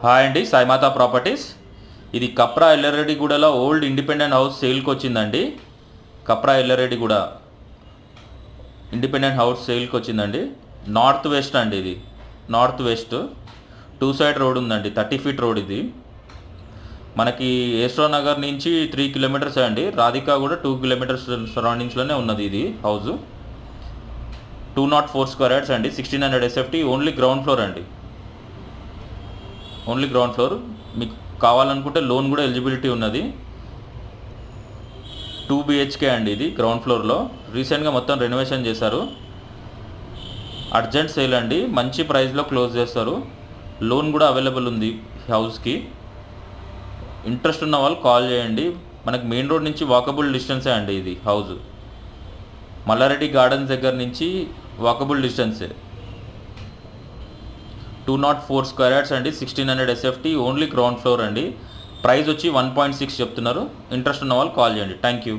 Hi అండి, Sai Mata properties. ఇది Kapra ఎల్లారెడ్డిగూడలో old independent house సేల్కి వచ్చిందండి. కప్రా ఎల్లారెడ్డిగూడ ఇండిపెండెంట్ హౌస్ సేల్కి వచ్చిందండి. నార్త్ వెస్ట్ అండి, ఇది నార్త్ వెస్ట్ 2 సైడ్ రోడ్ ఉందండి. 30 ఫీట్ రోడ్ ఇది. మనకి ఏస్రో నగర్ నుంచి 3 కిలోమీటర్స్ అండి. రాధికా కూడా 2 కిలోమీటర్స్ సరౌండింగ్స్లోనే ఉన్నది ఇది హౌస్. 204 స్క్వేర్ యార్డ్స్ అండి. 1600 SFT. ఓన్లీ గ్రౌండ్ ఫ్లోర్ అండి, ఓన్లీ గ్రౌండ్ ఫ్లోర్. మీకు కావాలనుకుంటే లోన్ కూడా ఎలిజిబిలిటీ ఉన్నది. 2 BHK అండి ఇది. గ్రౌండ్ ఫ్లోర్లో రీసెంట్గా మొత్తం రెనోవేషన్ చేశారు. అర్జెంట్ సేల్ అండి, మంచి ప్రైస్లో క్లోజ్ చేస్తారు. లోన్ కూడా అవైలబుల్ ఉంది హౌస్కి. ఇంట్రెస్ట్ ఉన్న వాళ్ళు కాల్ చేయండి. మనకి మెయిన్ రోడ్ నుంచి వాకబుల్ డిస్టెన్సే అండి ఇది హౌస్. మల్లారెడ్డి గార్డెన్స్ దగ్గర నుంచి వాకబుల్ డిస్టెన్సే. 204 స్క్వేర్ యార్డ్స్ అండి. 1600 SFT. ఓన్లీ గ్రౌండ్ ఫ్లోర్ అండి. ప్రైస్ వచ్చి 1.6 చెప్తున్నారు. ఇంట్రెస్ట్ ఉన్న వాళ్ళు కాల్ చేయండి. Thank you.